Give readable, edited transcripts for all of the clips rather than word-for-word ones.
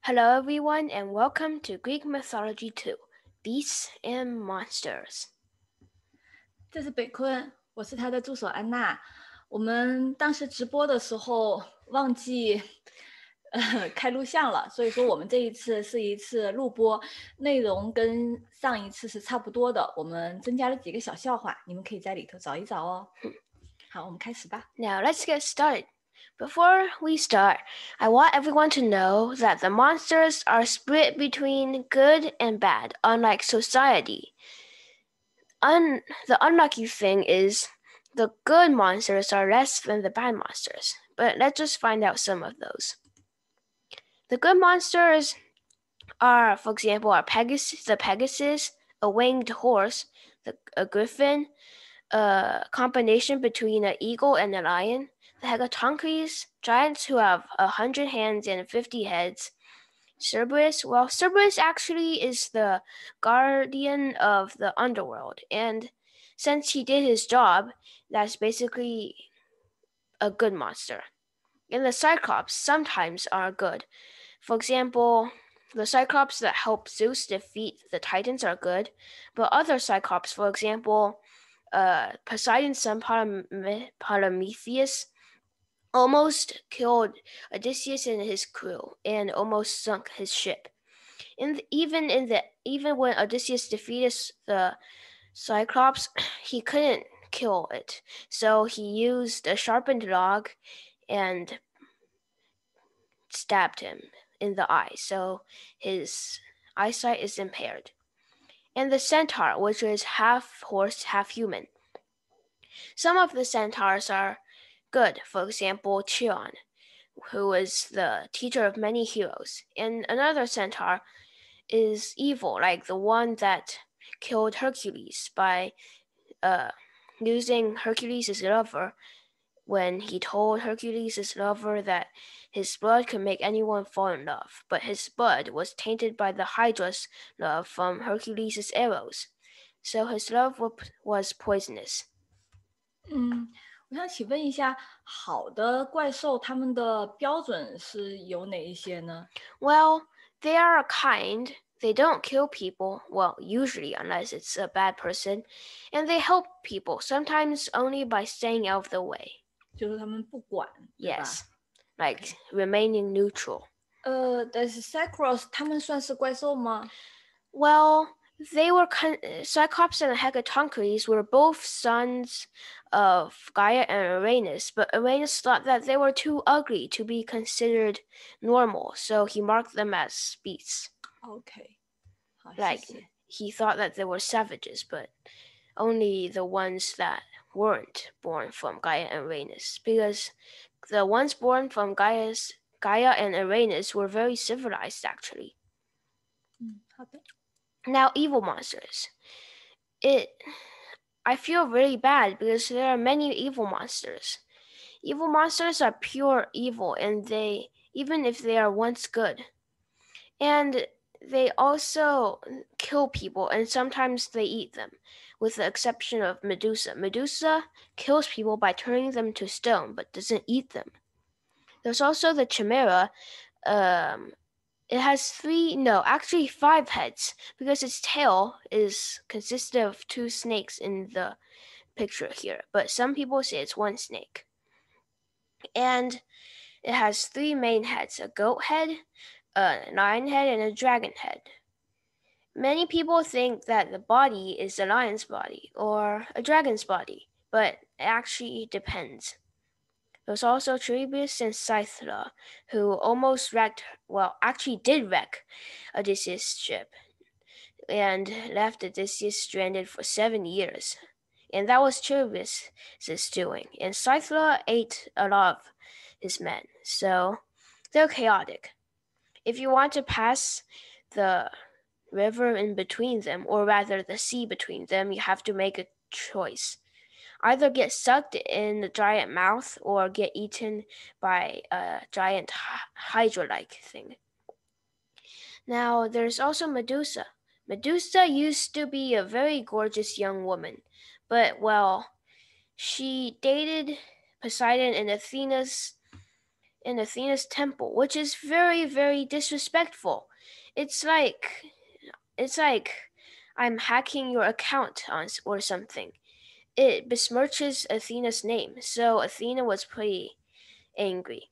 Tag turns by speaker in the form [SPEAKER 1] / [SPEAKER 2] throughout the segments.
[SPEAKER 1] Hello, everyone, and welcome to Greek Mythology 2 Beasts and Monsters.
[SPEAKER 2] 这是北昆，我是他的助手安娜。我们当时直播的时候忘记开录像了，所以说我们这一次是一次录播，内容跟上一次是差不多的，我们增加了几个小笑话，你们可以在里头找一找哦。好，我们开始吧。
[SPEAKER 1] Now, let's get started. Before we start, I want everyone to know that the monsters are split between good and bad, unlike society. The unlucky thing is the good monsters are less than the bad monsters, but let's just find out some of those. The good monsters are, for example, the Pegasus, a winged horse, a griffin, a combination between an eagle and a lion, the Hecatonchires, giants who have 100 hands and 50 heads. Cerberus actually is the guardian of the underworld, and since he did his job, that's basically a good monster. And the Cyclops sometimes are good. For example, the Cyclops that help Zeus defeat the Titans are good, but other Cyclops, for example, Poseidon's son Prometheus almost killed Odysseus and his crew and almost sunk his ship. Even when Odysseus defeated the Cyclops, he couldn't kill it. So he used a sharpened log and stabbed him in the eye. So his eyesight is impaired. And the centaur, which is half horse, half human. Some of the centaurs are good, for example, Chiron, who is the teacher of many heroes. And another centaur is evil, like the one that killed Hercules by using Hercules' lover when he told Hercules' lover that his blood could make anyone fall in love, but his blood was tainted by the Hydra's love from Hercules' arrows, so his love was poisonous.
[SPEAKER 2] 我想请问一下，好的怪兽他们的标准是有哪一些呢？
[SPEAKER 1] Well, they are kind. They don't kill people, well, usually unless it's a bad person, and they help people, sometimes only by staying out of the way.
[SPEAKER 2] 就是他们不管，对吧？
[SPEAKER 1] Yes, like remaining neutral.
[SPEAKER 2] 但是 Cyclops 他们算是怪兽吗？
[SPEAKER 1] Well, Cyclops and Hecatonchires were both sons of Gaia and Uranus, but Uranus thought that they were too ugly to be considered normal, so he marked them as beasts.
[SPEAKER 2] OK， 好，
[SPEAKER 1] Like
[SPEAKER 2] 谢谢。
[SPEAKER 1] he thought that they were savages, but only the ones that weren't born from Gaia and Uranus, because the ones born from Gaia and Uranus were very civilized, actually.
[SPEAKER 2] 好的。
[SPEAKER 1] Now, evil monsters. I feel really bad because there are many evil monsters. Evil monsters are pure evil, and even if they are once good. And they also kill people, and sometimes they eat them, with the exception of Medusa. Medusa kills people by turning them to stone, but doesn't eat them. There's also the Chimera. It has 5 heads, because its tail consists of 2 snakes in the picture here, but some people say it's 1 snake. And it has 3 main heads, a goat head, a lion head, and a dragon head. Many people think that the body is a lion's body or a dragon's body, but it actually depends. There's also Charybdis and Scythla, who did wreck Odysseus' ship and left Odysseus stranded for 7 years. And that was Charybdis' doing. And Scythla ate a lot of his men, so they're chaotic. If you want to pass the river in between them, or rather the sea between them, you have to make a choice. Either get sucked in the giant mouth or get eaten by a giant hydra-like thing. Now, there's also Medusa. Medusa used to be a very gorgeous young woman, but, well, she dated Poseidon and Athena's in Athena's temple, which is very, very disrespectful. It's like I'm hacking your account or something. It besmirches Athena's name, so Athena was pretty angry.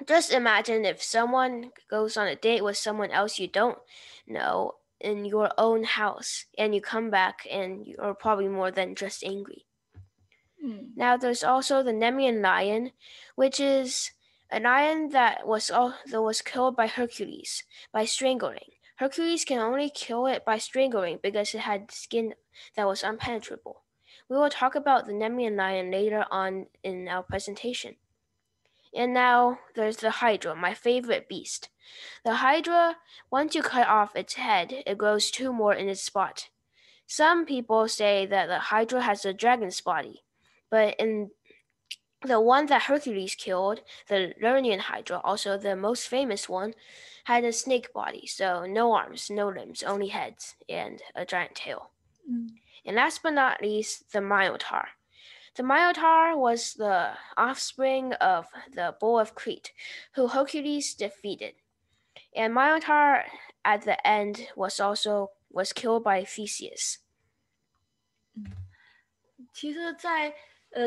[SPEAKER 1] Just imagine if someone goes on a date with someone else you don't know in your own house, and you come back and you're probably more than just angry. Now there's also the Nemean lion, which is a lion that was killed by Hercules by strangling. Hercules can only kill it by strangling because it had skin that was impenetrable. We will talk about the Nemean lion later on in our presentation. And now there's the Hydra, my favorite beast. The Hydra, once you cut off its head, it grows two more in its spot. Some people say that the Hydra has a dragon's body, but in the one that Hercules killed, the Lernaean Hydra, also the most famous one, had a snake body, so no arms, no limbs, only heads, and a giant tail. And last but not least, the Minotaur. The Minotaur was the offspring of the bull of Crete, who Hercules defeated. And Minotaur at the end was killed by Theseus.
[SPEAKER 2] 其实在，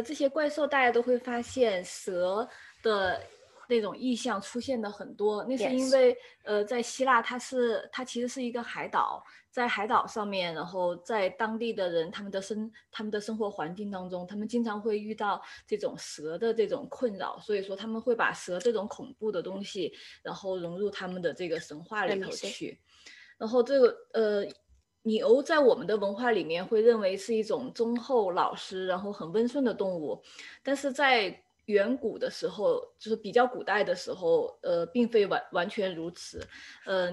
[SPEAKER 2] 这些怪兽，大家都会发现蛇的那种意象出现的很多。那是因为，在希腊它其实是一个海岛，在海岛上面，然后在当地的人他们的生活环境当中，他们经常会遇到这种蛇的这种困扰，所以说他们会把蛇这种恐怖的东西，然后融入他们的这个神话里头去。然后这个牛在我们的文化里面会认为是一种忠厚老实然后很温顺的动物，但是在远古的时候，就是比较古代的时候，并非完全如此。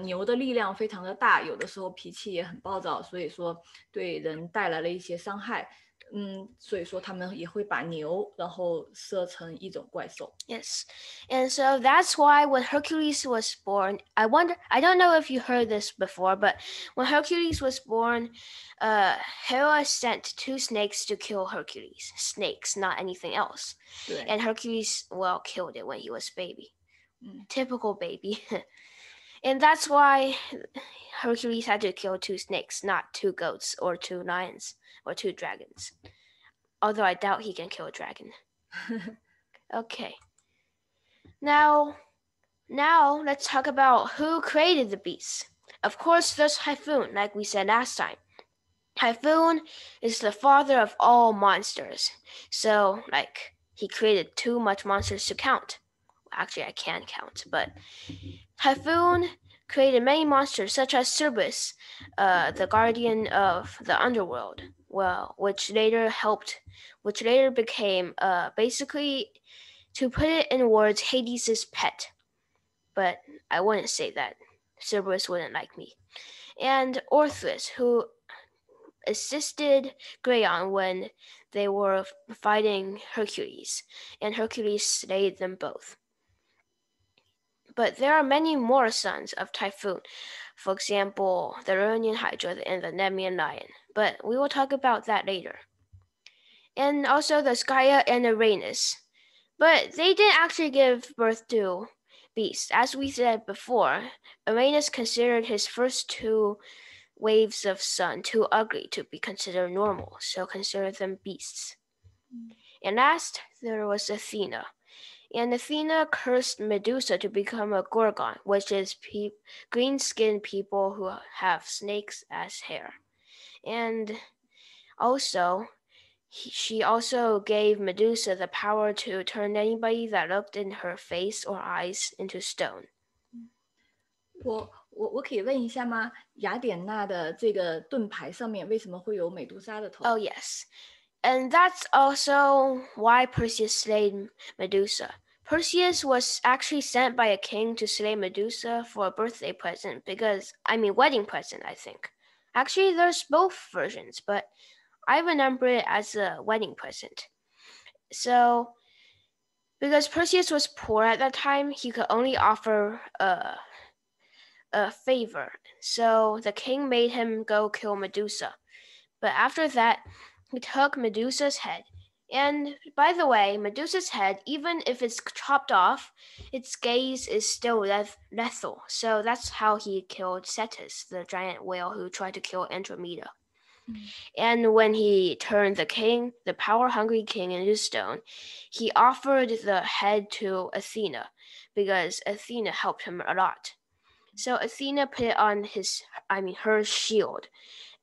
[SPEAKER 2] 牛的力量非常的大，有的时候脾气也很暴躁，所以说对人带来了一些伤害。所以说他们也会把牛然后设成一种怪兽。
[SPEAKER 1] Yes, and so that's why when Hercules was born, I don't know if you heard this before, but when Hercules was born, Hera sent two snakes to kill Hercules. Snakes, not anything else. And Hercules, killed it when he was a baby. Typical baby. And that's why Hercules had to kill two snakes, not two goats or two lions or two dragons. Although I doubt he can kill a dragon. Okay. Now let's talk about who created the beasts. Of course, there's Typhoon, like we said last time. Typhoon is the father of all monsters. So, he created too much monsters to count. Actually, I can count, but Typhoon created many monsters, such as Cerberus, the guardian of the underworld, which later became basically, to put it in words, Hades' pet. But I wouldn't say that. Cerberus wouldn't like me. And Orpheus, who assisted Grayon when they were fighting Hercules, and Hercules slayed them both. But there are many more sons of Typhoon. For example, the Lernaean Hydra and the Nemean lion. But we will talk about that later. And also the Gaia and Uranus. But they didn't actually give birth to beasts. As we said before, Uranus considered his first two waves of sun too ugly to be considered normal, so considered them beasts. And last, there was Athena. And Athena cursed Medusa to become a Gorgon, which is green-skinned people who have snakes as hair. And also, she also gave Medusa the power to turn anybody that looked in her face or eyes into stone.
[SPEAKER 2] 我可以问一下吗？雅典娜的这个盾牌上面为什么会有美杜莎的头？
[SPEAKER 1] Oh, yes. And that's also why Perseus slayed Medusa. Perseus was actually sent by a king to slay Medusa for a birthday present wedding present, I think. Actually, there's both versions, but I remember it as a wedding present. So, because Perseus was poor at that time, he could only offer a favor. So the king made him go kill Medusa. But after that, he took Medusa's head And by the way, Medusa's head, even if it's chopped off, its gaze is still lethal. So that's how he killed Cetus, the giant whale who tried to kill Andromeda. And when he turned the power-hungry king into stone, he offered the head to Athena because Athena helped him a lot. So Athena put it on her shield,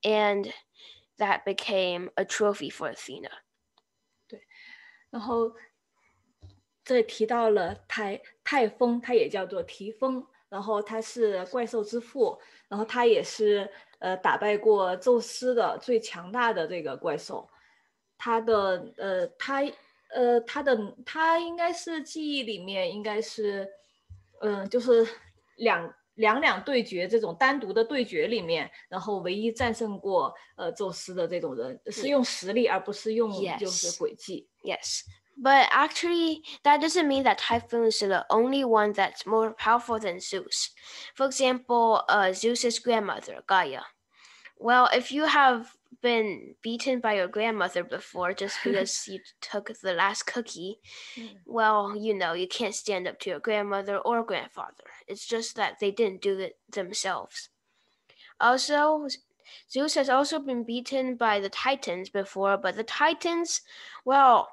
[SPEAKER 1] and that became a trophy for Athena.
[SPEAKER 2] 对，然后这里提到了泰丰，它也叫做提丰，然后他是怪兽之父，然后他也是打败过宙斯的最强大的这个怪兽。他应该是记忆里面应该是就是两对决这种单独的对决里面，然后唯一战胜过宙斯的这种人，是用实力而不是用就是诡计。
[SPEAKER 1] Yes. But actually, that doesn't mean that Typhoon is the only one that's more powerful than Zeus. For example, Zeus's grandmother, Gaia. Well, if you have been beaten by your grandmother before just because you took the last cookie, well, you can't stand up to your grandmother or grandfather. It's just that they didn't do it themselves. Also, Zeus has also been beaten by the Titans before, but the Titans, well,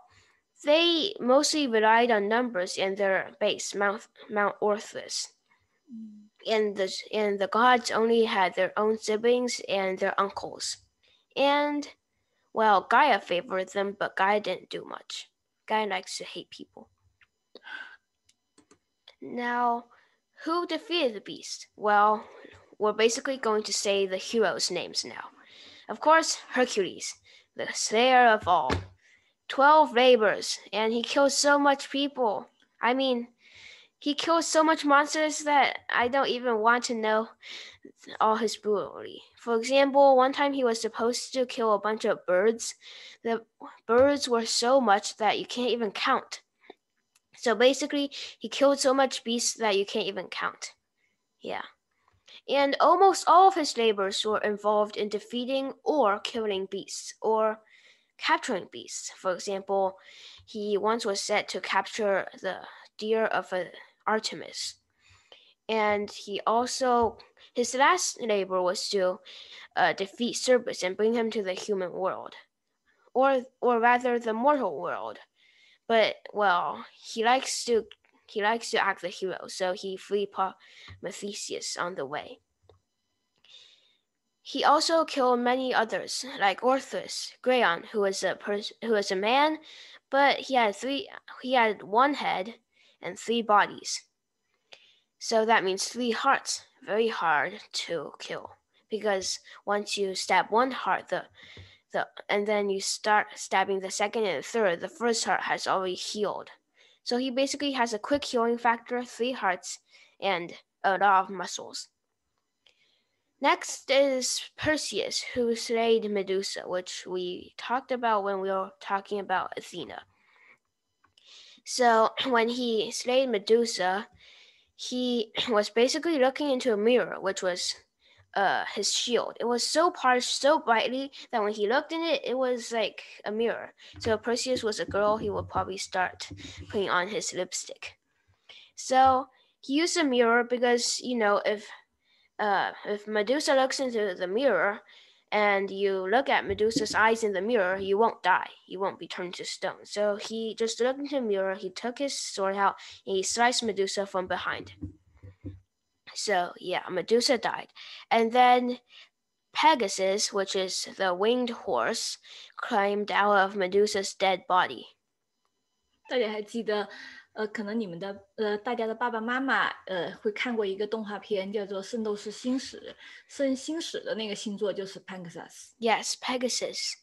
[SPEAKER 1] they mostly relied on numbers and their base, Mount Orthus. And the gods only had their own siblings and their uncles. And, well, Gaia favored them, but Gaia didn't do much. Gaia likes to hate people. Now, who defeated the beast? Well, we're basically going to say the heroes' names now. Of course, Hercules, the slayer of all. 12 labors, and he killed so much people. I mean, he killed so much monsters that I don't even want to know all his brutality. For example, one time he was supposed to kill a bunch of birds. The birds were so much that you can't even count. So basically, he killed so much beasts that you can't even count. Yeah. And almost all of his labors were involved in defeating or killing beasts, or capturing beasts. For example, he once was set to capture the deer of Artemis. And his last labor was to defeat Cerberus and bring him to the human world, or rather the mortal world. But well, he likes to act the hero, so he freed Prometheus on the way. He also killed many others, like Orthus, Grayon, who was a man, but he had one head and 3 bodies. So that means 3 hearts, very hard to kill, because once you stab one heart, and then you start stabbing the second and the third, the first heart has already healed. So he basically has a quick healing factor, 3 hearts, and a lot of muscles. Next is Perseus, who slayed Medusa, which we talked about when we were talking about Athena. So when he slayed Medusa, he was basically looking into a mirror, which was his shield. It was so polished, so brightly, that when he looked in it, it was like a mirror. So if Perseus was a girl, he would probably start putting on his lipstick. So he used a mirror because, if Medusa looks into the mirror and you look at Medusa's eyes in the mirror, you won't die. You won't be turned to stone. So he just looked into the mirror, he took his sword out, and he sliced Medusa from behind. So yeah, Medusa died. And then Pegasus, which is the winged horse, climbed out of Medusa's dead body.
[SPEAKER 2] 大家还记得可能你们的大家的爸爸妈妈会看过一个动画片叫做《圣斗士星矢》，星矢的那个星座就是 Pegasus.
[SPEAKER 1] Yes, Pegasus.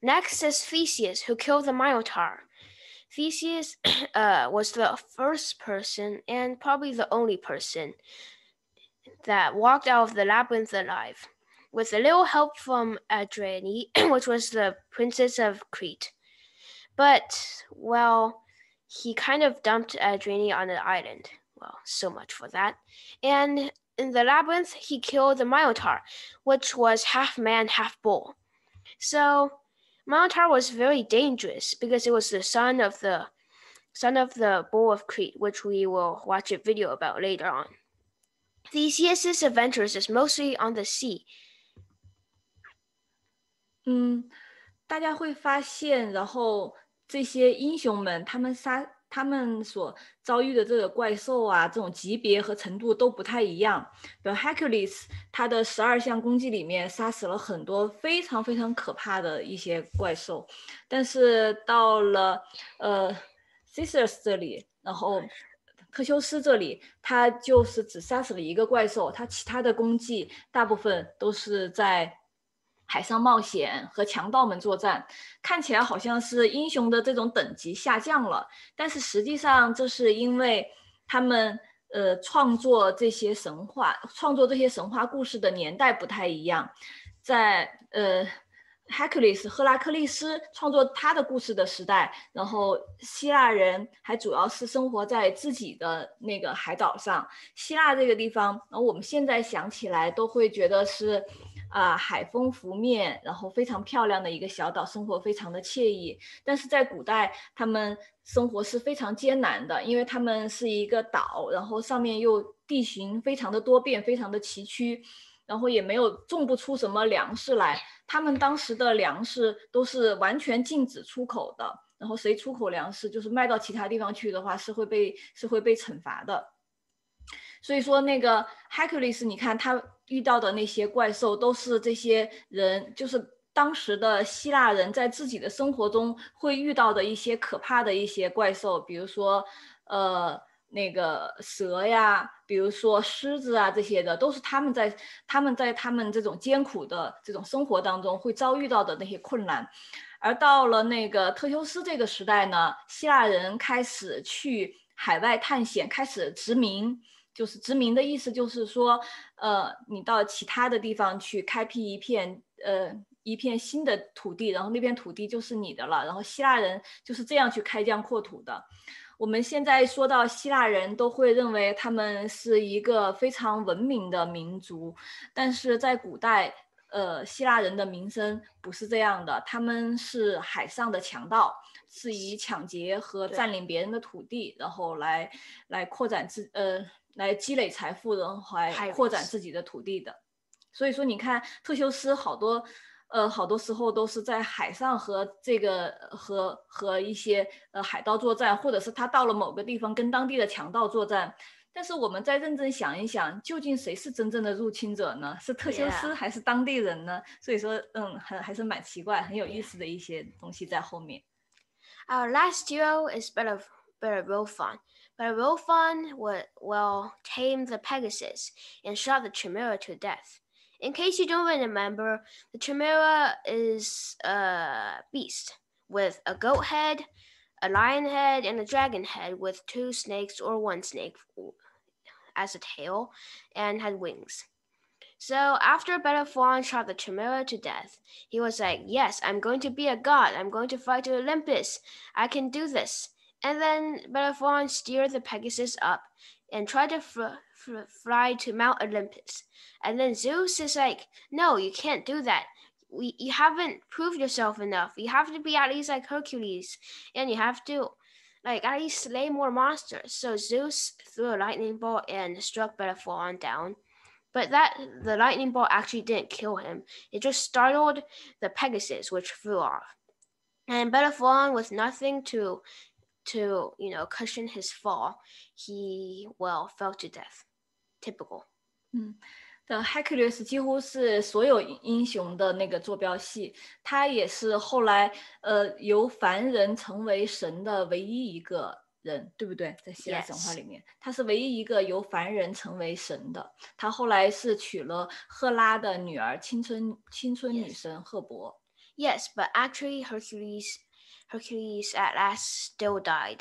[SPEAKER 1] Next is Theseus, who killed the Minotaur. Theseus was the first person and probably the only person that walked out of the labyrinth alive, with a little help from Adriane, which was the princess of Crete. But, well, he kind of dumped Adriane on the island. Well, so much for that. And in the labyrinth, he killed the Minotaur, which was half man, half bull. So Minotaur was very dangerous because it was the son of the bull of Crete, which we will watch a video about later on. Theseus' adventures is mostly on the sea.
[SPEAKER 2] 大家会发现，然后这些英雄们，他们所遭遇的这个怪兽啊，这种级别和程度都不太一样。比如 Hercules， 他的12项功绩里面杀死了很多非常非常可怕的一些怪兽，但是到了Theseus 这里，然后特修斯这里，他就是只杀死了一个怪兽，他其他的功绩大部分都是在海上冒险和强盗们作战，看起来好像是英雄的这种等级下降了，但是实际上这是因为他们创作这些神话故事的年代不太一样，在Hercules 赫拉克利斯创作他的故事的时代，然后希腊人还主要是生活在自己的那个海岛上。希腊这个地方，然后我们现在想起来都会觉得是海风拂面，然后非常漂亮的一个小岛，生活非常的惬意。但是在古代，他们生活是非常艰难的，因为他们是一个岛，然后上面又地形非常的多变，非常的崎岖。然后也没有种不出什么粮食来，他们当时的粮食都是完全禁止出口的，然后谁出口粮食就是卖到其他地方去的话是会被惩罚的。所以说那个 Hercules 你看他遇到的那些怪兽都是这些人，就是当时的希腊人在自己的生活中会遇到的一些可怕的一些怪兽，比如说那个蛇呀，比如说狮子啊，这些的都是他们在他们这种艰苦的这种生活当中会遭遇到的那些困难。而到了那个特修斯这个时代呢，希腊人开始去海外探险，开始殖民。就是殖民的意思就是说，你到其他的地方去开辟一片新的土地，然后那片土地就是你的了。然后希腊人就是这样去开疆扩土的。我们现在说到希腊人都会认为他们是一个非常文明的民族，但是在古代希腊人的名声不是这样的，他们是海上的强盗，是以抢劫和占领别人的土地，然后来扩展来积累财富，然后来扩展自己的土地的。所以说你看特修斯好多时候都是在海上和这个和一些海盗作战，或者是他到了某个地方跟当地的强盗作战。但是我们再认真想一想，究竟谁是真正的入侵者呢？是特修斯还是当地人呢？所以说还是蛮奇怪，很有意思的一些东西在后面。
[SPEAKER 1] Our last hero is Bellerophon. Bellerophon will tame the Pegasus and shot the Chimera to death. In case you don't remember, the Chimera is a beast with a goat head, a lion head, and a dragon head with 2 snakes or 1 snake as a tail and had wings. So after Bellerophon shot the Chimera to death, he was like, yes, I'm going to be a god. I'm going to fly to Olympus. I can do this. And then Bellerophon steered the Pegasus up and tried to fly to Mount Olympus. And then Zeus is like, no, you can't do that. You haven't proved yourself enough. You have to be at least like Hercules. And you have to at least slay more monsters. So Zeus threw a lightning bolt and struck Bellerophon down. But the lightning bolt actually didn't kill him. It just startled the Pegasus, which flew off. And Bellerophon, with nothing to cushion his fall, he fell to death. Typical.
[SPEAKER 2] Hercules 几乎是所有英雄的那个坐标系，他也是后来由凡人成为神的唯一一个人，对不对？在希腊神话里面，他是唯一一个由凡人成为神的。他后来是娶了赫拉的女儿，青春女神赫伯。
[SPEAKER 1] Yes, but actually Hercules at last still died.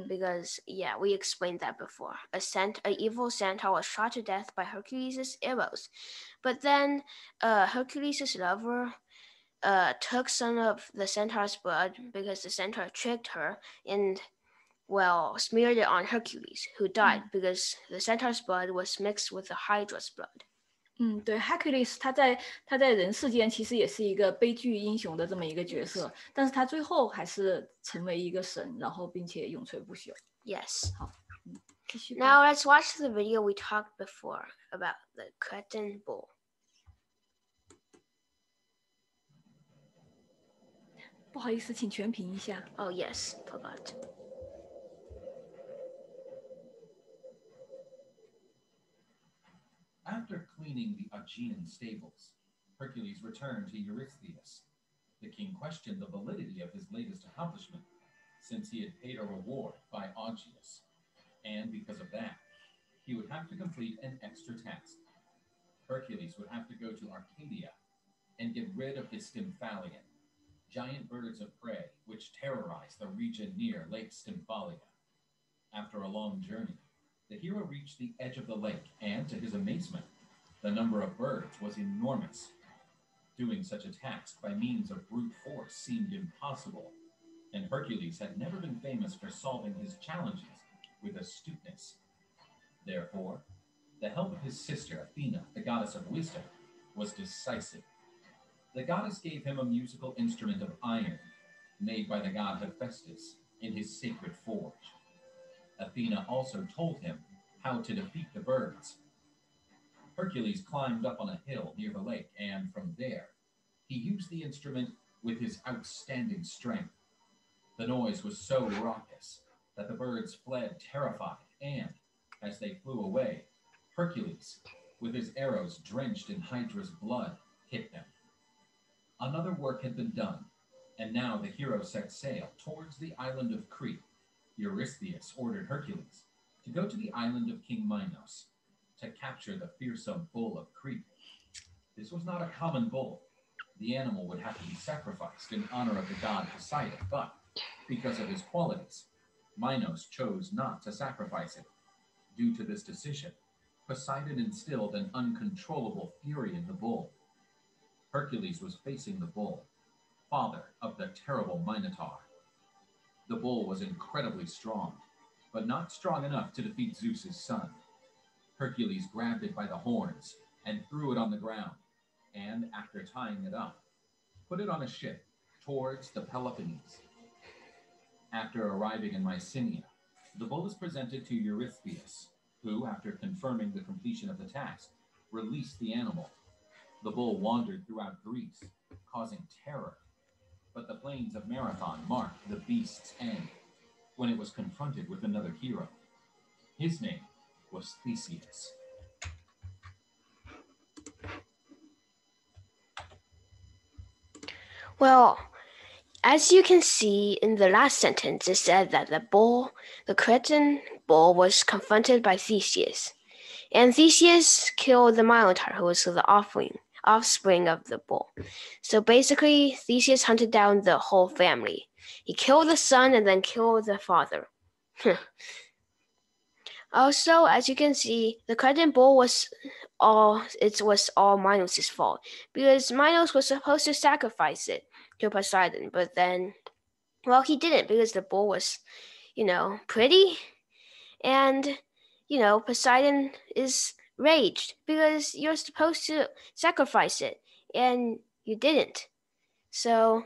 [SPEAKER 1] Because we explained that before. An evil centaur was shot to death by Hercules' arrows, but then Hercules' lover took some of the centaur's blood because the centaur tricked her and smeared it on Hercules, who died because the centaur's blood was mixed with the Hydra's blood.
[SPEAKER 2] 对 ，Hercules 他在人世间其实也是一个悲剧英雄的这么一个角色，但是他最后还是成为一个神，然后并且永垂不朽。
[SPEAKER 1] Yes.
[SPEAKER 2] 好，继续吧。
[SPEAKER 1] Now let's watch the video we talked before about the cretin bull.
[SPEAKER 2] 不好意思，请全屏一下。
[SPEAKER 1] Oh yes, forgot.
[SPEAKER 3] After cleaning the Aegean stables, Hercules returned to Eurystheus. The king questioned the validity of his latest accomplishment, since he had paid a reward by Augeas, and because of that, he would have to complete an extra task. Hercules would have to go to Arcadia and get rid of his Stymphalion, giant birds of prey which terrorized the region near Lake Stymphalia. After a long journey, the hero reached the edge of the lake, and to his amazement, the number of birds was enormous. Doing such a task by means of brute force seemed impossible, and Hercules had never been famous for solving his challenges with astuteness. Therefore, the help of his sister Athena, the goddess of wisdom, was decisive. The goddess gave him a musical instrument of iron, made by the god Hephaestus in his sacred forge. Athena also told him how to defeat the birds. Hercules climbed up on a hill near the lake, and from there, he used the instrument with his outstanding strength. The noise was so raucous that the birds fled terrified, and, as they flew away, Hercules, with his arrows drenched in Hydra's blood, hit them. Another work had been done, and now the hero set sail towards the island of Crete. Eurystheus ordered Hercules to go to the island of King Minos to capture the fearsome bull of Crete. This was not a common bull. The animal would have to be sacrificed in honor of the god Poseidon, but because of his qualities, Minos chose not to sacrifice it. Due to this decision, Poseidon instilled an uncontrollable fury in the bull. Hercules was facing the bull, father of the terrible Minotaur. The bull was incredibly strong, but not strong enough to defeat Zeus's son. Hercules grabbed it by the horns and threw it on the ground, and after tying it up, put it on a ship towards the Peloponnese. After arriving in Mycenae, the bull is presented to Eurystheus, who, after confirming the completion of the task, released the animal. The bull wandered throughout Greece, causing terror. But the plains of Marathon marked the beast's end, when it was confronted with another hero. His name was Theseus.
[SPEAKER 1] Well, as you can see in the last sentence, it said that the Cretan bull, was confronted by Theseus. And Theseus killed the Minotaur, who was the offspring of the bull. So basically, Theseus hunted down the whole family. He killed the son and then killed the father. Also, as you can see, the Cretan bull was all Minos' fault, because Minos was supposed to sacrifice it to Poseidon, but then, well, he didn't, because the bull was, pretty, and, Poseidon is raged because you're supposed to sacrifice it, and you didn't. So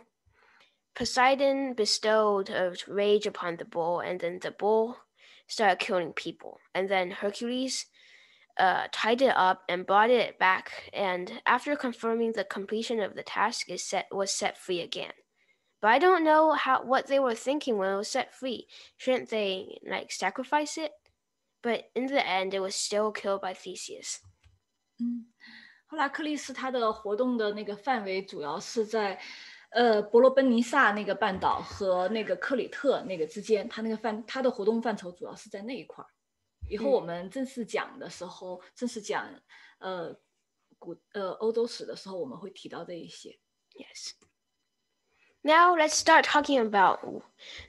[SPEAKER 1] Poseidon bestowed a rage upon the bull, and then the bull started killing people. And then Hercules tied it up and brought it back, and after confirming the completion of the task, was set free again. But I don't know what they were thinking when it was set free. Shouldn't they sacrifice it? But in the end, it was still killed by Theseus.
[SPEAKER 2] 赫拉克利斯他的活动的那个范围主要是在伯罗奔尼撒那个半岛和那个克里特那个之间，他的活动范畴主要是在那一块。以后我们正式讲的时候，正式讲欧洲史的时候，我们会提到这一些。
[SPEAKER 1] Yes. Now let's start talking about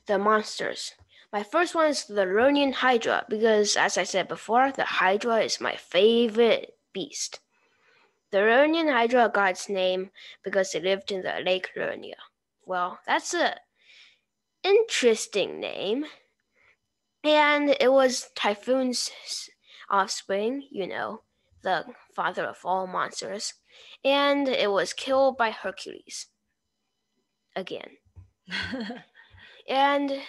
[SPEAKER 1] the monsters. My first one is the Lernian Hydra, because as I said before, the Hydra is my favorite beast. The Lernian Hydra got its name because it lived in the Lake Lernia. Well, that's an interesting name. And it was Typhoon's offspring, the father of all monsters, and it was killed by Hercules. Again. And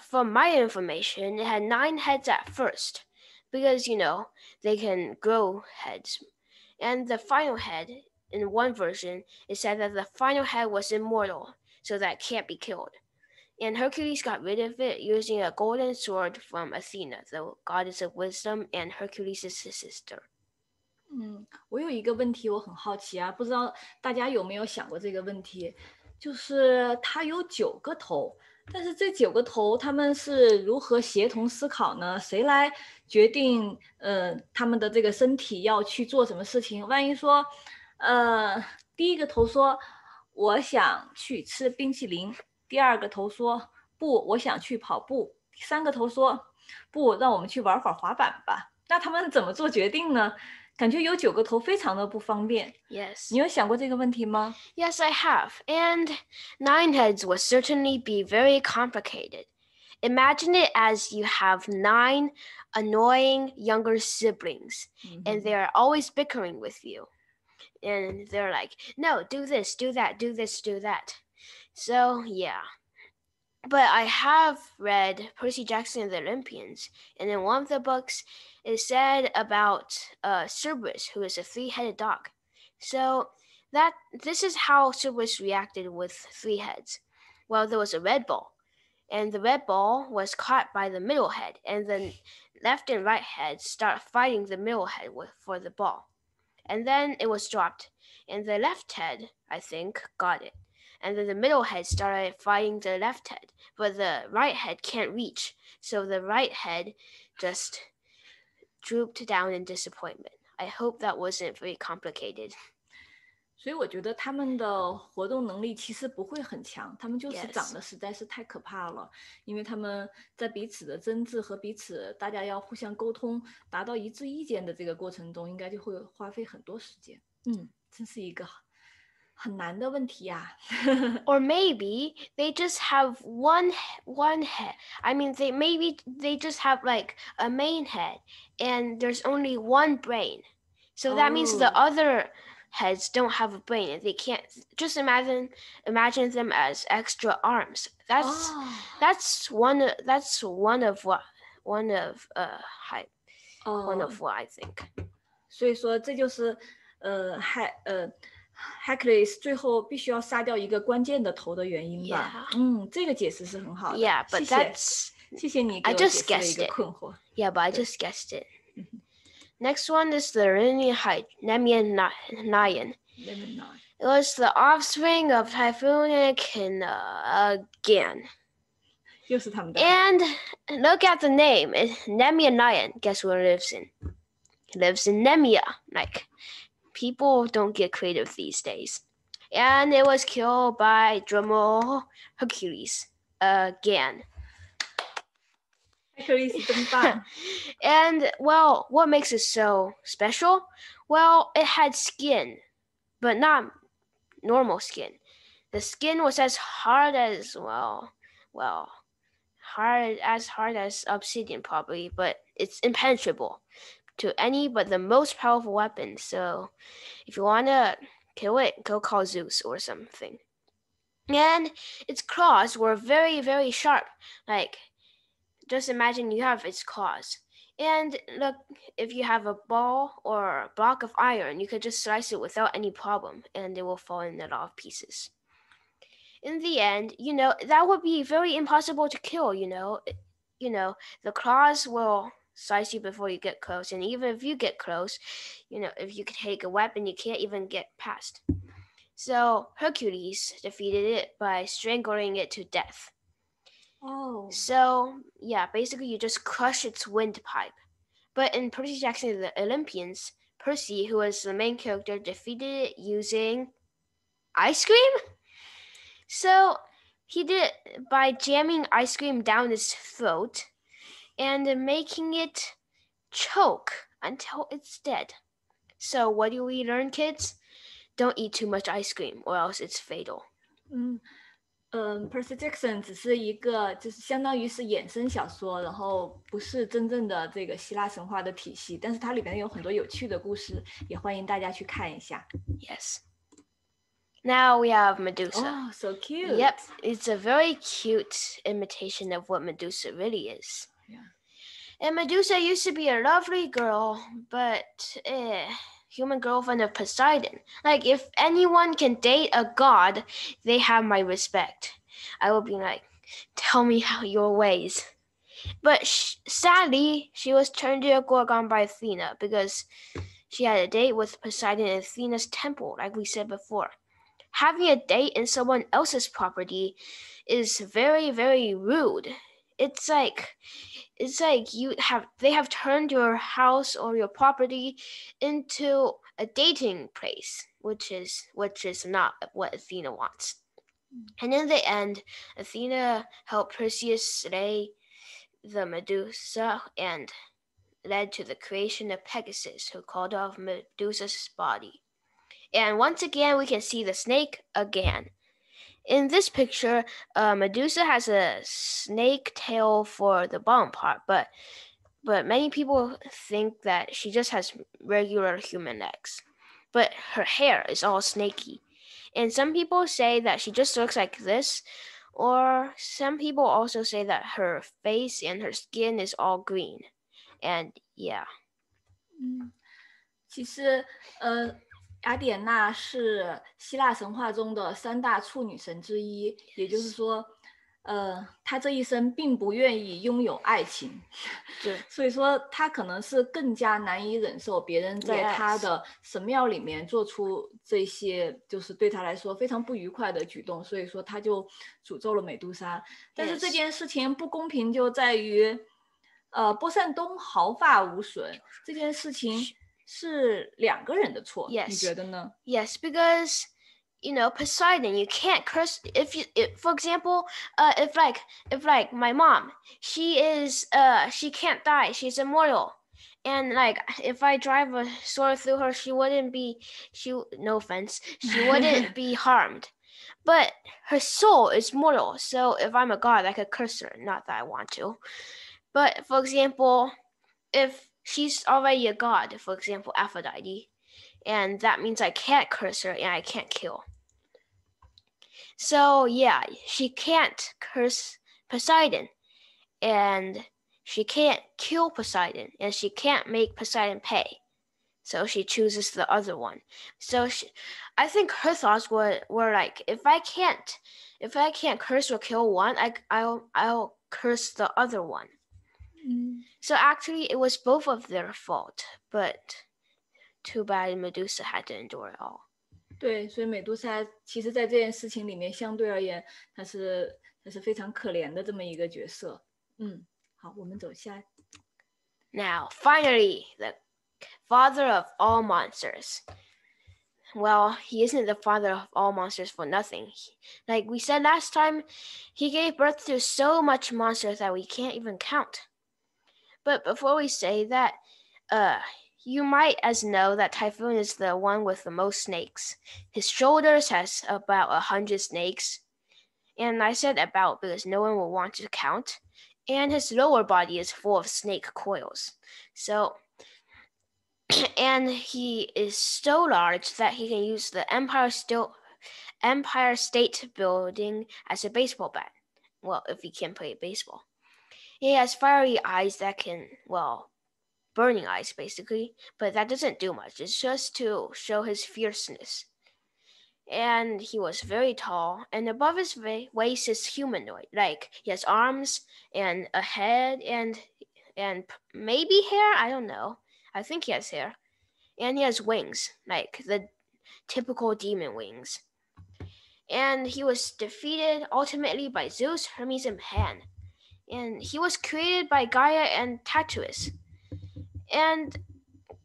[SPEAKER 1] from my information, it had 9 heads at first, because, they can grow heads. And the final head, in one version, it said that the final head was immortal, so that it can't be killed. And Hercules got rid of it using a golden sword from Athena, the goddess of wisdom, and Hercules is his sister.
[SPEAKER 2] 我有一个问题我很好奇啊，不知道大家有没有想过这个问题，就是它有9个头，但是这9个头他们是如何协同思考呢？谁来决定他们的这个身体要去做什么事情？万一说第一个头说我想去吃冰淇淋，第二个头说不，我想去跑步，第三个头说不，让我们去玩会儿滑板吧。那他们怎么做决定呢？感觉有9个头非常的不方便。
[SPEAKER 1] Yes.
[SPEAKER 2] 你有想过这个问题吗？
[SPEAKER 1] Yes, I have. And 9 heads would certainly be very complicated. Imagine it as you have 9 annoying younger siblings, and they are always bickering with you. And they're like, no, do this, do that, do this, do that. So, yeah. But I have read Percy Jackson and the Olympians, and in one of the books, it said about Cerberus, who is a 3-headed dog. So this is how Cerberus reacted with 3 heads. Well, there was a red ball, and the red ball was caught by the middle head, and the left and right heads start fighting the middle head for the ball. And then it was dropped, and the left head, I think, got it. And then the middle head started fighting the left head, but the right head can't reach, so the right head just drooped down in disappointment. I hope that wasn't very complicated.
[SPEAKER 2] 所以我觉得他们的活动能力其实不会很强，他们就是
[SPEAKER 1] Yes.
[SPEAKER 2] 长得实在是太可怕了，因为他们在彼此的争执和彼此大家要互相沟通，达到一致意见的这个过程中，应该就会花费很多时间。真是一个很难的问题呀。
[SPEAKER 1] Or maybe they just have one head. I mean, they just have like a main head, and there's only one brain. So that means the other heads don't have a brain, and they can't. Just imagine them as extra arms. That's one of what I think.
[SPEAKER 2] 所以说这就是Hercules 最后必须要杀掉一个关键的头的原因吧。这个解释是很好的。
[SPEAKER 1] Yeah, but
[SPEAKER 2] 谢谢你给我解释了一个困惑。
[SPEAKER 1] Yeah, but I just guessed it. Next one is the Nemean. It was the offspring of Typhoon and Echidna again.
[SPEAKER 2] 又是他们的。
[SPEAKER 1] And look at the name. Nemean. Guess where it lives in? It lives in Nemea. Like, people don't get creative these days. And it was killed by drumroll Hercules again.
[SPEAKER 2] Hercules 真棒。
[SPEAKER 1] And, well, what makes it so special? Well, it had skin, but not normal skin. The skin was as hard as, hard as obsidian probably, but it's impenetrable to any but the most powerful weapon. So if you want to kill it, go call Zeus or something. And its claws were very, very sharp. Like, just imagine you have its claws. And look, if you have a ball or a block of iron, you could just slice it without any problem, and it will fall in a lot of pieces. In the end, that would be very impossible to kill, the claws will slice you before you get close, and even if you get close, if you take a weapon, you can't even get past. So Hercules defeated it by strangling it to death. So, yeah, basically you just crush its windpipe. But in Percy Jackson and the Olympians, Percy, who was the main character, defeated it using ice cream? So he did it by jamming ice cream down its throat and making it choke until it's dead. So what do we learn, kids? Don't eat too much ice cream or else it's fatal.
[SPEAKER 2] Percy Jackson 只是一个就是相当于是衍生小说，然后不是真正的这个希腊神话的体系，但是它里面有很多有趣的故事，也欢迎大家去看一下。
[SPEAKER 1] Yes. Now we have Medusa.
[SPEAKER 2] Oh, so cute.
[SPEAKER 1] Yep, it's a very cute imitation of what Medusa really is.
[SPEAKER 2] Yeah.
[SPEAKER 1] And Medusa used to be a lovely girl, but human girlfriend of Poseidon. Like, if anyone can date a god, they have my respect. I will be like, tell me how your ways. But sadly, she was turned to a gorgon by Athena because she had a date with Poseidon in Athena's temple, like we said before. Having a date in someone else's property is very, very rude. It's like they have turned your house or your property into a dating place, which is not what Athena wants. And in the end, Athena helped Perseus slay the Medusa and led to the creation of Pegasus, who called off Medusa's body. And once again, we can see the snake again. In this picture, Medusa has a snake tail for the bottom part, but many people think that she just has regular human legs. But her hair is all snaky. And some people say that she just looks like this, or some people also say that her face and her skin is all green. And yeah.
[SPEAKER 2] 其实雅典娜是希腊神话中的3大处女神之一，也就是说她这一生并不愿意拥有爱情，
[SPEAKER 1] 对，
[SPEAKER 2] 所以说她可能是更加难以忍受别人在她的神庙里面做出这些就是对她来说非常不愉快的举动，所以说她就诅咒了美杜莎。但是这件事情不公平就在于波塞冬毫发无损，这件事情是2个人的错，
[SPEAKER 1] Yes.
[SPEAKER 2] 你觉得呢？
[SPEAKER 1] Yes, because Poseidon, you can't curse if for example, if like my mom, she can't die, she's immortal. And like if I drive a sword through her, no offense, she wouldn't be harmed. But her soul is mortal, so if I'm a god, I could curse her, not that I want to. But for example, if she's already a god, for example, Aphrodite, and that means I can't curse her and I can't kill. So yeah, she can't curse Poseidon, and she can't kill Poseidon, and she can't make Poseidon pay. So she chooses the other one. So I think her thoughts were like, if I can't curse or kill one, I'll curse the other one. So actually, it was both of their fault, but too bad Medusa had to endure it all.
[SPEAKER 2] 对，所以美杜莎其实在这件事情里面相对而言，她是非常可怜的这么一个角色。好，我们走下。
[SPEAKER 1] Now, finally, the father of all monsters. Well, he isn't the father of all monsters for nothing. Like we said last time, he gave birth to so much monsters that we can't even count. But before we say that, you might as know that Typhoon is the one with the most snakes. His shoulders has about 100 snakes. And I said about because no one will want to count. And his lower body is full of snake coils. So, and he is so large that he can use the Empire State Building as a baseball bat. Well, if he can play baseball. He has fiery eyes that can, burning eyes basically, but that doesn't do much. It's just to show his fierceness. And he was very tall, and above his waist is humanoid. Like he has arms and a head and maybe hair. I don't know. I think he has hair, and he has wings, like the typical demon wings. And he was defeated ultimately by Zeus, Hermes, and Pan. And he was created by Gaia and Tatuus. And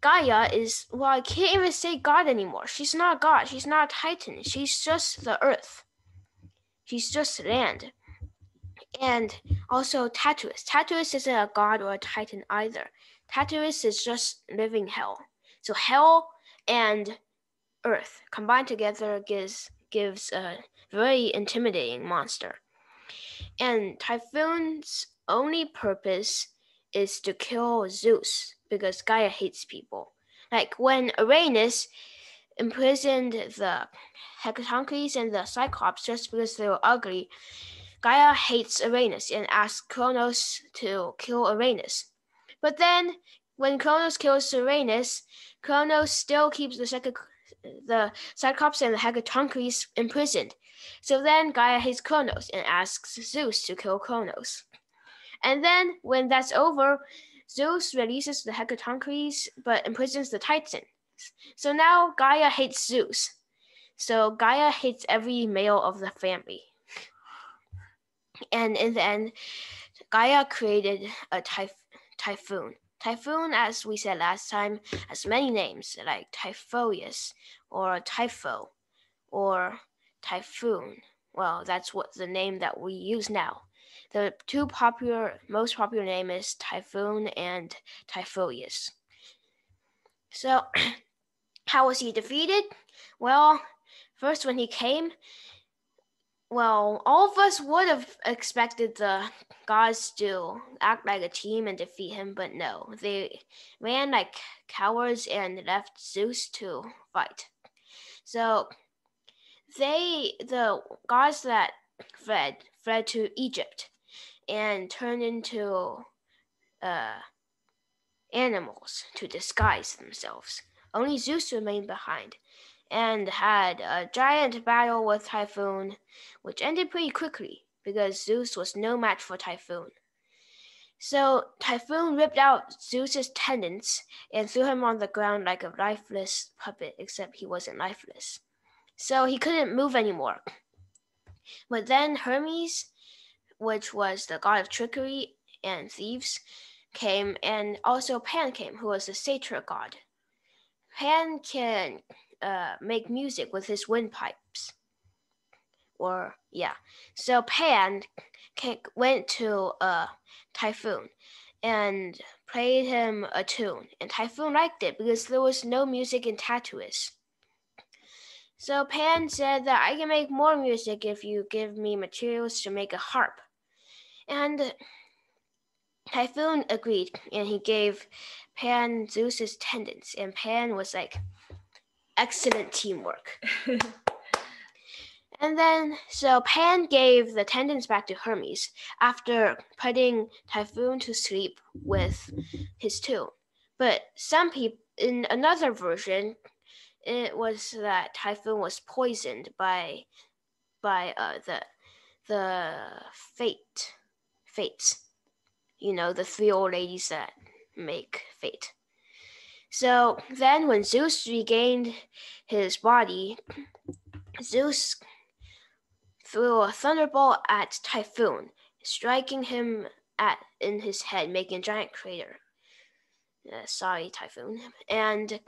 [SPEAKER 1] Gaia is, I can't even say God anymore. She's not a god. She's not a titan. She's just the earth. She's just land. And also Tatuus. Tatuus isn't a god or a titan either. Tatuus is just living hell. So hell and earth combined together gives gives a very intimidating monster. And Typhoon's only purpose is to kill Zeus because Gaia hates people. Like when Uranus imprisoned the Hecatoncheires and the Cyclops just because they were ugly, Gaia hates Uranus and asks Kronos to kill Uranus. But then when Kronos kills Uranus, Kronos still keeps the Cyclops and the Hecatoncheires imprisoned. So then Gaia hates Kronos and asks Zeus to kill Kronos. And then when that's over, Zeus releases the Hecatoncheires but imprisons the Titans. So now Gaia hates Zeus. So Gaia hates every male of the family. And in the end, Gaia created a typhoon. Typhoon, as we said last time, has many names like Typhoeus or Typho or Typhoon. Well, that's what the name that we use now. The most popular name is Typhoon and Typhoeus. So, how was he defeated? Well, first when he came, well, all of us would have expected the gods to act like a team and defeat him, but no. They ran like cowards and left Zeus to fight. So the gods that fled to Egypt and turned into animals to disguise themselves. Only Zeus remained behind and had a giant battle with Typhoon, which ended pretty quickly because Zeus was no match for Typhoon. So Typhoon ripped out Zeus's tendons and threw him on the ground like a lifeless puppet, except he wasn't lifeless. So he couldn't move anymore. But then Hermes, which was the god of trickery and thieves, came, and also Pan came, who was the satyr god. Pan can make music with his windpipes. So Pan went to Typhoon and played him a tune, and Typhoon liked it because there was no music in Tatuus. So Pan said that I can make more music if you give me materials to make a harp. And Typhoon agreed, and he gave Pan Zeus's tendons, and Pan was like, excellent teamwork. And then, so Pan gave the tendons back to Hermes after putting Typhoon to sleep with his tune. But some people, in another version, it was that Typhoon was poisoned by the fates. You know, the three old ladies that make fate. So then when Zeus regained his body, Zeus threw a thunderbolt at Typhoon, striking him in his head, making a giant crater. Sorry, Typhoon. And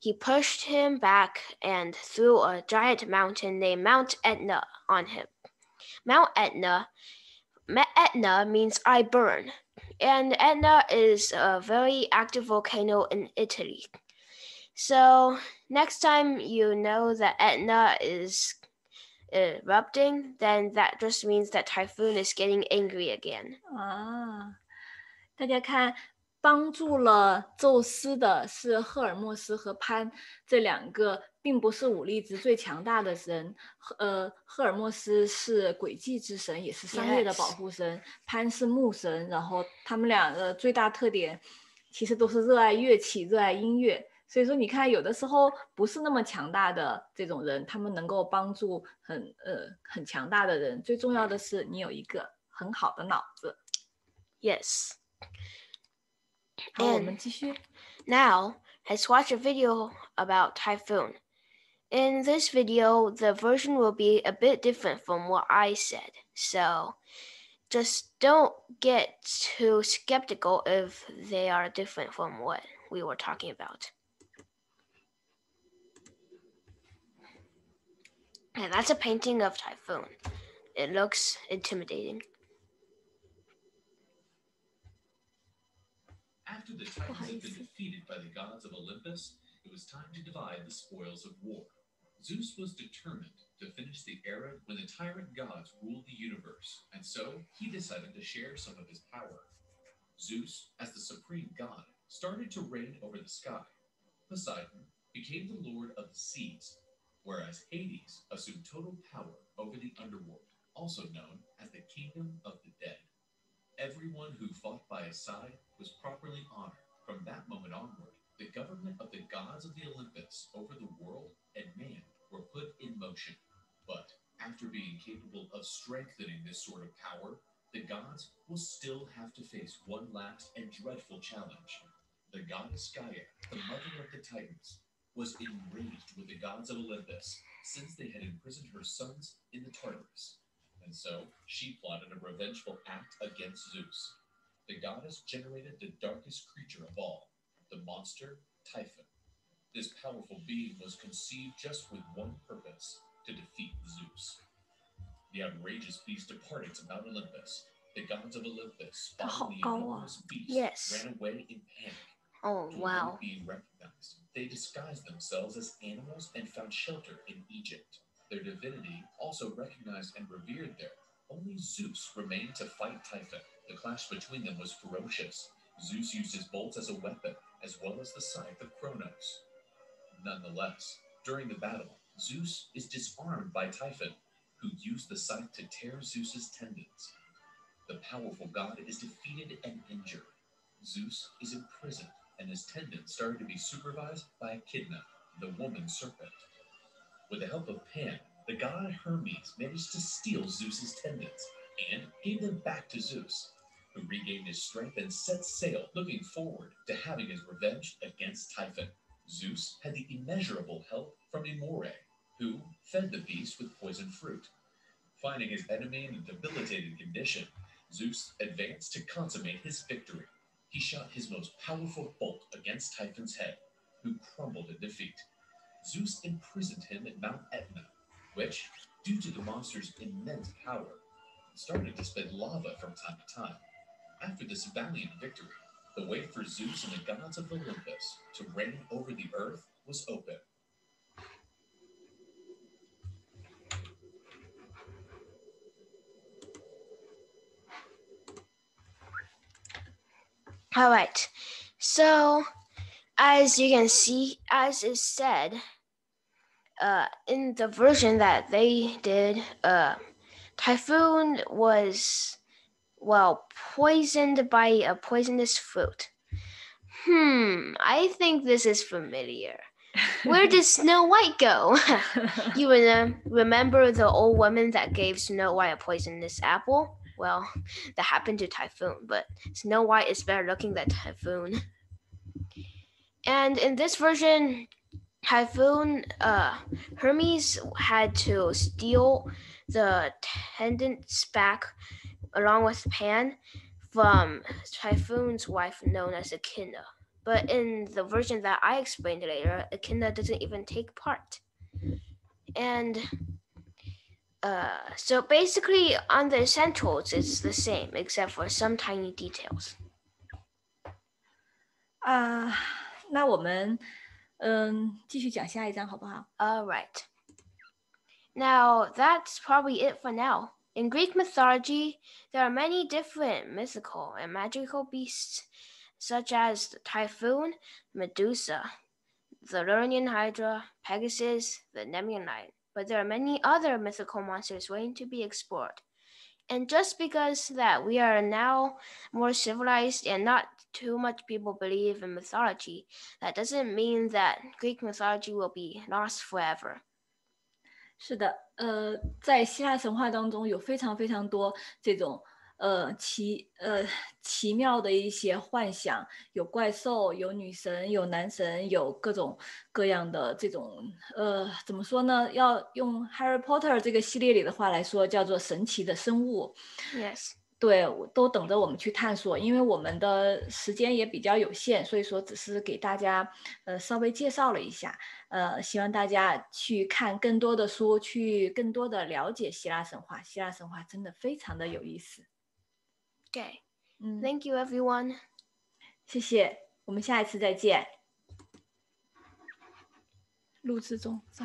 [SPEAKER 1] he pushed him back and threw a giant mountain named Mount Etna on him. Mount Etna means I burn. And Etna is a very active volcano in Italy. So next time you know that Etna is erupting, then that just means that Typhoon is getting angry again.
[SPEAKER 2] 大家看，帮助了宙斯的是赫尔墨斯和潘这两个并不是武力值最强大的神。赫尔墨斯是诡计之神，也是商业的保护神。潘是牧神，然后他们俩的最大特点其实都是热爱乐器、热爱音乐。所以说，你看，有的时候不是那么强大的这种人，他们能够帮助很强大的人。最重要的是，你有一个很好的脑子。
[SPEAKER 1] Yes.
[SPEAKER 2] 好，我们继续。
[SPEAKER 1] Now, let's watch a video about Typhoon. In this video, the version will be a bit different from what I said. So, just don't get too skeptical if they are different from what we were talking about. And that's a painting of Typhoon. It looks intimidating.
[SPEAKER 3] After the Titans had been defeated by the gods of Olympus, it was time to divide the spoils of war. Zeus was determined to finish the era when the tyrant gods ruled the universe, and so he decided to share some of his power. Zeus, as the supreme god, started to reign over the sky. Poseidon became the lord of the seas, whereas Hades assumed total power over the underworld, also known as the kingdom of the dead. Everyone who fought by his side was properly honored. From that moment onward, the government of the gods of the Olympus over the world and man were put in motion. But after being capable of strengthening this sort of power, the gods will still have to face one last and dreadful challenge. The goddess Gaia, the mother of the Titans, was enraged with the gods of Olympus since they had imprisoned her sons in the Tartarus. And so she plotted a revengeful act against Zeus. The goddess generated the darkest creature of all, the monster Typhon. This powerful being was conceived just with one purpose, to defeat Zeus. The outrageous beast departed to Mount Olympus. The gods of Olympus, spotting the enormous beast,
[SPEAKER 1] Yes.
[SPEAKER 3] ran away in panic.
[SPEAKER 1] Oh,
[SPEAKER 3] To
[SPEAKER 1] wow.
[SPEAKER 3] avoid being recognized, they disguised themselves as animals and found shelter in Egypt. Their divinity also recognized and revered there. Only Zeus remained to fight Typhon. The clash between them was ferocious. Zeus used his bolts as a weapon, as well as the scythe of Kronos. Nonetheless, during the battle, Zeus is disarmed by Typhon, who used the scythe to tear Zeus's tendons. The powerful god is defeated and injured. Zeus is imprisoned, and his tendons started to be supervised by Echidna, the woman serpent. With the help of Pan, the god Hermes managed to steal Zeus's tendons and gave them back to Zeus, who regained his strength and set sail, looking forward to having his revenge against Typhon. Zeus had the immeasurable help from Amore, who fed the beast with poison fruit. Finding his enemy in a debilitated condition, Zeus advanced to consummate his victory. He shot his most powerful bolt against Typhon's head, who crumbled in defeat. Zeus imprisoned him at Mount Etna, which, due to the monster's immense power, started to spit lava from time to time. After this valiant victory, the way for Zeus and the gods of Olympus to reign over the earth was open.
[SPEAKER 1] All right. So, as you can see, as is said, in the version that they did, Typhoon was, poisoned by a poisonous fruit. I think this is familiar. Where did Snow White go? You remember the old woman that gave Snow White a poisonous apple? Well, that happened to Typhoon, but Snow White is better looking than Typhoon. And in this version, Typhoon, Hermes had to steal the tendons back along with Pan from Typhoon's wife known as Echidna. But in the version that I explained later, Echidna doesn't even take part. And so basically on the essentials, it's the same, except for some tiny details.
[SPEAKER 2] 那我们继续讲下一章好不好？
[SPEAKER 1] All right. Now, that's probably it for now. In Greek mythology, there are many different mythical and magical beasts, such as the Typhoon, Medusa, the Lernaean Hydra, Pegasus, the Nemean Knight. But there are many other mythical monsters waiting to be explored. And just because that we are now more civilized and not too much people believe in mythology, that doesn't mean that Greek mythology will be lost forever.
[SPEAKER 2] 是的，在希腊神话当中有非常非常多这种奇妙的一些幻想，有怪兽，有女神，有男神，有各种各样的这种怎么说呢？要用 Harry Potter 这个系列里的话来说，叫做神奇的生物。
[SPEAKER 1] Yes.
[SPEAKER 2] 对，都等着我们去探索，因为我们的时间也比较有限，所以说只是给大家稍微介绍了一下，希望大家去看更多的书，去更多的了解希腊神话。希腊神话真的非常的有意思。
[SPEAKER 1] Okay. Thank you, everyone.
[SPEAKER 2] 谢谢，我们下一次再见。录制中，走。